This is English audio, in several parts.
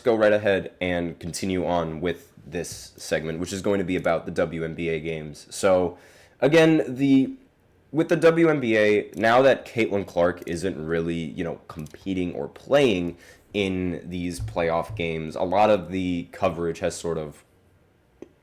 Go right ahead and continue on with this segment, which is going to be about the WNBA games. So, again, the with the WNBA, now that Caitlin Clark isn't really, competing or playing in these playoff games, a lot of the coverage has sort of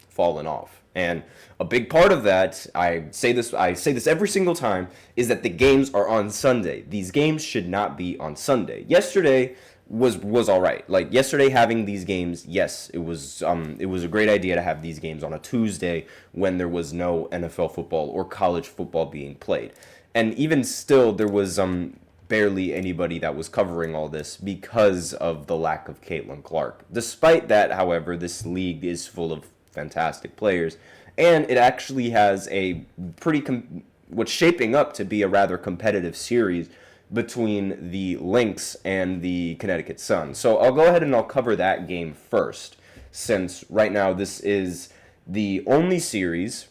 fallen off. And a big part of that, I say this every single time, is that the games are on Sunday. These games should not be on Sunday. Yesterday was all right. Like yesterday having these games, yes, it was a great idea to have these games on a Tuesday when there was no NFL football or college football being played. And even still there was barely anybody that was covering all this because of the lack of Caitlin Clark. Despite that, however, this league is full of fantastic players, and it actually has a what's shaping up to be a rather competitive series between the Lynx and the Connecticut Sun. So I'll go ahead and I'll cover that game first, since right now this is the only series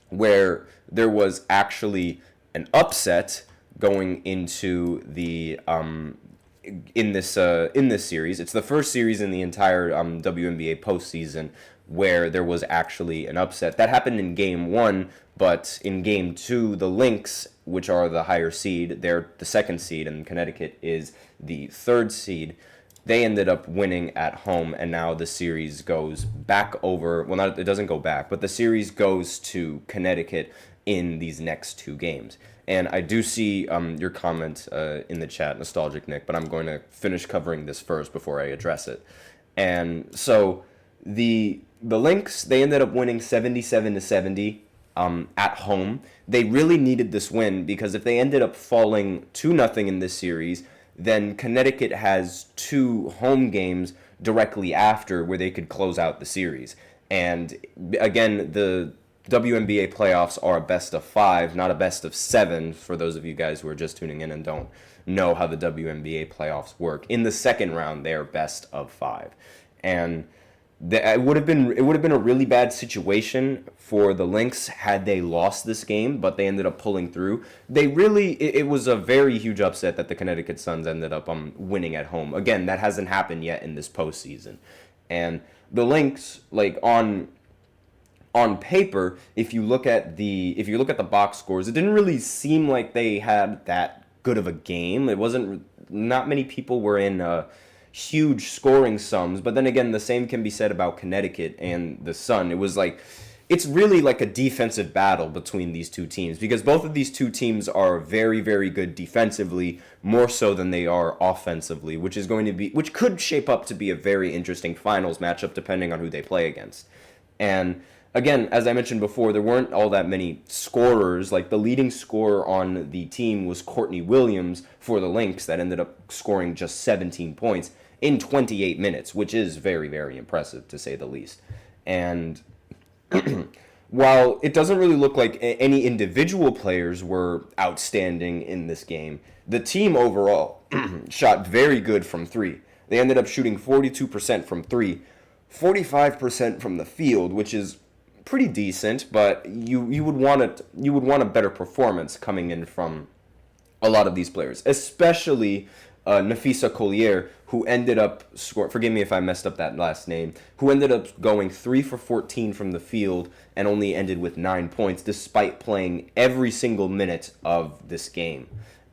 where there was actually an upset going into the in this series. It's the first series in the entire WNBA postseason where there was actually an upset. That happened in game 1, but in game 2, the Lynx, which are the higher seed, they're the second seed, and Connecticut is the third seed. They ended up winning at home, and now the series goes back over. Well, not it doesn't go back, but the series goes to Connecticut in these next 2 games. And I do see your comment in the chat, Nostalgic Nick, but I'm going to finish covering this first before I address it. And so the Lynx, they ended up winning 77-70 at home. They really needed this win because if they ended up falling 2-0 in this series, then Connecticut has 2 home games directly after where they could close out the series. And again, the WNBA playoffs are a best of 5, not a best of 7, for those of you guys who are just tuning in and don't know how the WNBA playoffs work. In the second round, they are best of 5. And it would have been a really bad situation for the Lynx had they lost this game, but they ended up pulling through. It was a very huge upset that the Connecticut Suns ended up winning at home. Again, that hasn't happened yet in this postseason. And the Lynx, like on paper, if you look at the box scores, it didn't really seem like they had that good of a game. Not many people were in huge scoring sums, but then again, the same can be said about Connecticut and the Sun. It's really like a defensive battle between these two teams because both of these two teams are very, very good defensively, more so than they are offensively, which could shape up to be a very interesting finals matchup depending on who they play against. And again, as I mentioned before, there weren't all that many scorers. Like the leading scorer on the team was Courtney Williams for the Lynx that ended up scoring just 17 points in 28 minutes, which is very, very impressive to say the least. And while it doesn't really look like any individual players were outstanding in this game, the team overall shot very good from 3. They ended up shooting 42% from 3, 45% from the field, which is pretty decent, but you would want a better performance coming in from a lot of these players, especially Nafisa Collier, who ended up forgive me if I messed up that last name, who ended up going 3 for 14 from the field and only ended with 9 points despite playing every single minute of this game.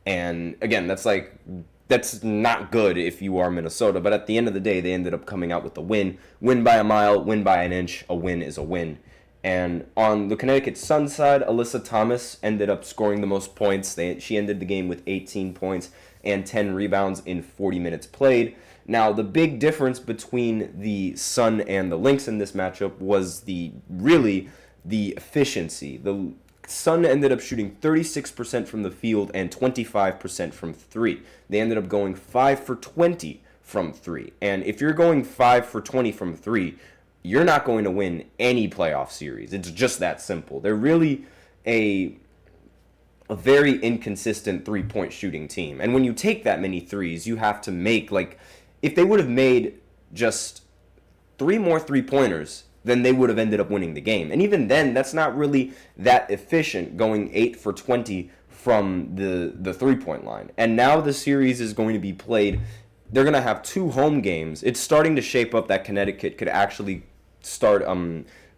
And again, that's not good if you are Minnesota, but at the end of the day, they ended up coming out with a win. Win by a mile, win by an inch, a win is a win. And on the Connecticut Sun side, Alyssa Thomas ended up scoring the most points. She ended the game with 18 points and 10 rebounds in 40 minutes played. Now, the big difference between the Sun and the Lynx in this matchup was the efficiency. The Sun ended up shooting 36% from the field and 25% from 3. They ended up going 5 for 20 from 3. And if you're going 5 for 20 from 3, you're not going to win any playoff series. It's just that simple. They're really a very inconsistent three-point shooting team. And when you take that many threes, you have to make, if they would have made just 3 more three-pointers, then they would have ended up winning the game. And even then, that's not really that efficient, going 8 for 20 from the three-point line. And now the series is going to be played they're going to have 2 home games. It's starting to shape up that Connecticut could actually start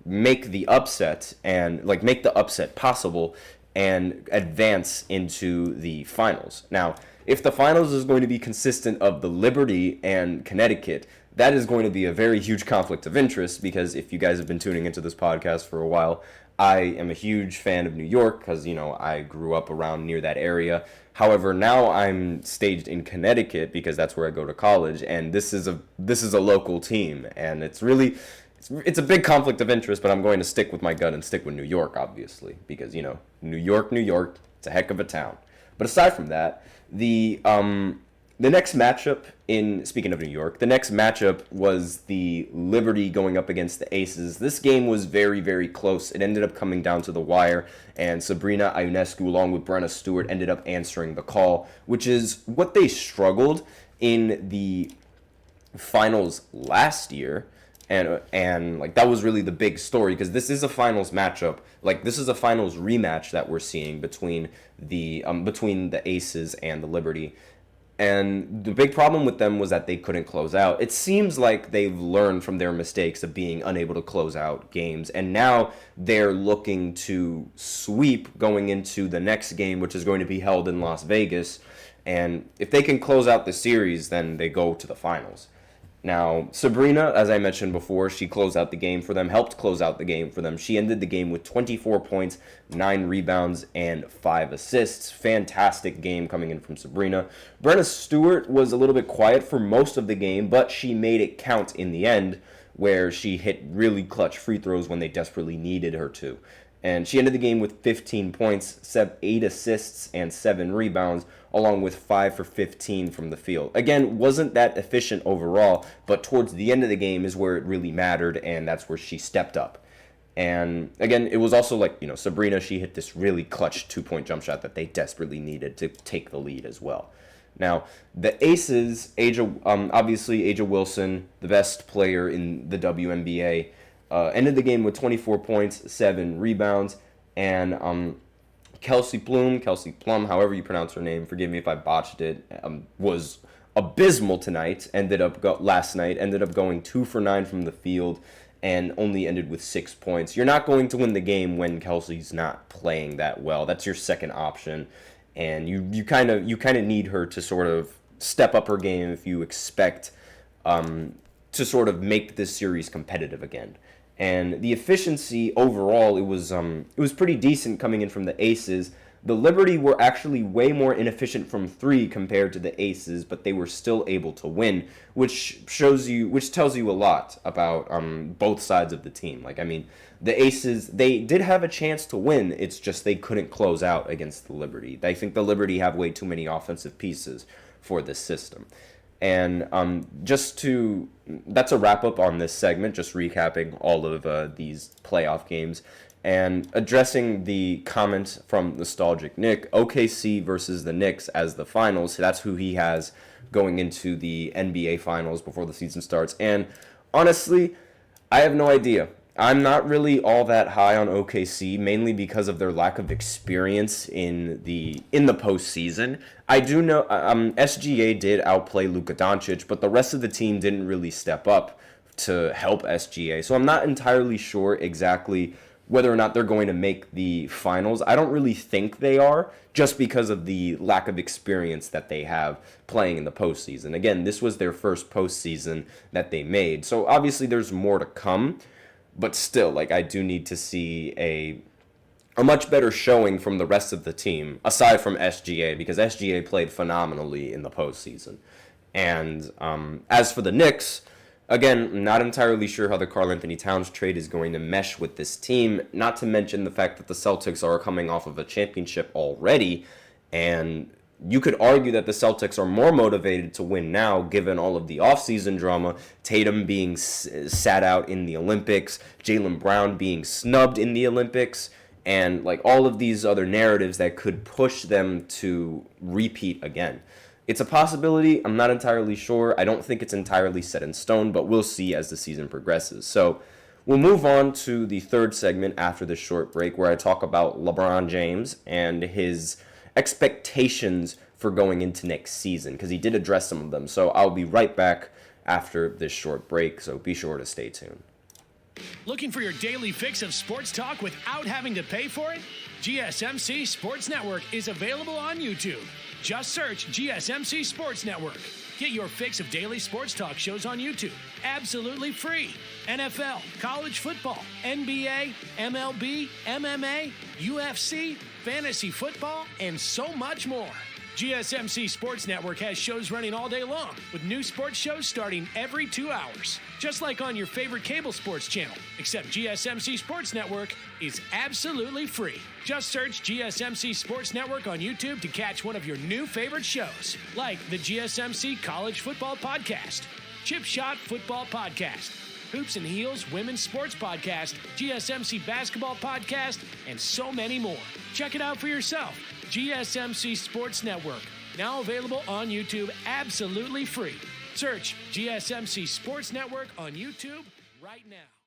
make the upset and like make the upset possible and advance into the finals. Now, if the finals is going to be consistent of the Liberty and Connecticut, that is going to be a very huge conflict of interest, because if you guys have been tuning into this podcast for a while, I am a huge fan of New York because, I grew up around near that area. However, now I'm staged in Connecticut because that's where I go to college, and this is a local team, and it's a big conflict of interest, but I'm going to stick with my gut and stick with New York, obviously, because, New York, it's a heck of a town. But aside from that, the next matchup speaking of New York, the next matchup was the Liberty going up against the Aces. This game was very, very close. It ended up coming down to the wire, and Sabrina Ionescu, along with Brenna Stewart, ended up answering the call, which is what they struggled in the finals last year. And like that was really the big story, because this is a finals matchup. Like, this is a finals rematch that we're seeing between the Aces and the Liberty. And the big problem with them was that they couldn't close out. It seems like they've learned from their mistakes of being unable to close out games, and now they're looking to sweep going into the next game, which is going to be held in Las Vegas. And if they can close out the series, then they go to the finals. Now, Sabrina, as I mentioned before, she closed out the game for them, helped close out the game for them. She ended the game with 24 points, 9 rebounds, and 5 assists. Fantastic game coming in from Sabrina. Brenna Stewart was a little bit quiet for most of the game, but she made it count in the end, where she hit really clutch free throws when they desperately needed her to. And she ended the game with 15 points, 8 assists, and 7 rebounds, along with 5 for 15 from the field. Again, wasn't that efficient overall, but towards the end of the game is where it really mattered, and that's where she stepped up. And again, it was also like, Sabrina, she hit this really clutch 2-point jump shot that they desperately needed to take the lead as well. Now, the Aces, obviously A'ja Wilson, the best player in the WNBA, ended the game with 24 points, 7 rebounds, and Kelsey Plum, however you pronounce her name, forgive me if I botched it, was abysmal tonight. Last night ended up going 2 for 9 from the field and only ended with 6 points. You're not going to win the game when Kelsey's not playing that well. That's your second option, and you kind of need her to sort of step up her game if you expect to sort of make this series competitive again. And the efficiency overall, it was pretty decent coming in from the Aces. The Liberty were actually way more inefficient from 3 compared to the Aces, but they were still able to win, which tells you a lot about both sides of the team. Like, I mean, the Aces, they did have a chance to win. It's just they couldn't close out against the Liberty. I think the Liberty have way too many offensive pieces for this system. And that's a wrap up on this segment, just recapping all of these playoff games and addressing the comment from Nostalgic Nick, OKC versus the Knicks as the finals. That's who he has going into the NBA finals before the season starts. And honestly, I have no idea. I'm not really all that high on OKC, mainly because of their lack of experience in the postseason. I do know SGA did outplay Luka Doncic, but the rest of the team didn't really step up to help SGA. So I'm not entirely sure exactly whether or not they're going to make the finals. I don't really think they are, just because of the lack of experience that they have playing in the postseason. Again, this was their first postseason that they made, so obviously there's more to come. But still, like, I do need to see a much better showing from the rest of the team, aside from SGA, because SGA played phenomenally in the postseason. And as for the Knicks, again, not entirely sure how the Karl-Anthony Towns trade is going to mesh with this team, not to mention the fact that the Celtics are coming off of a championship already, and you could argue that the Celtics are more motivated to win now, given all of the offseason drama, Tatum being sat out in the Olympics, Jaylen Brown being snubbed in the Olympics, and like all of these other narratives that could push them to repeat again. It's a possibility. I'm not entirely sure. I don't think it's entirely set in stone, but we'll see as the season progresses. So we'll move on to the third segment after this short break, where I talk about LeBron James and his expectations for going into next season, because he did address some of them. So I'll be right back after this short break, so be sure to stay tuned. Looking for your daily fix of sports talk without having to pay for it? GSMC Sports Network is available on YouTube. Just search GSMC Sports Network. Get your fix of daily sports talk shows on YouTube, absolutely free. NFL, college football, NBA, MLB, MMA, UFC, fantasy football, and so much more. GSMC Sports Network has shows running all day long, with new sports shows starting every 2 hours. Just like on your favorite cable sports channel, except GSMC Sports Network is absolutely free. Just search GSMC Sports Network on YouTube to catch one of your new favorite shows, like the GSMC College Football Podcast, Chip Shot Football Podcast, Hoops and Heels Women's Sports Podcast, GSMC Basketball Podcast, and so many more. Check it out for yourself. GSMC Sports Network, now available on YouTube absolutely free. Search GSMC Sports Network on YouTube right now.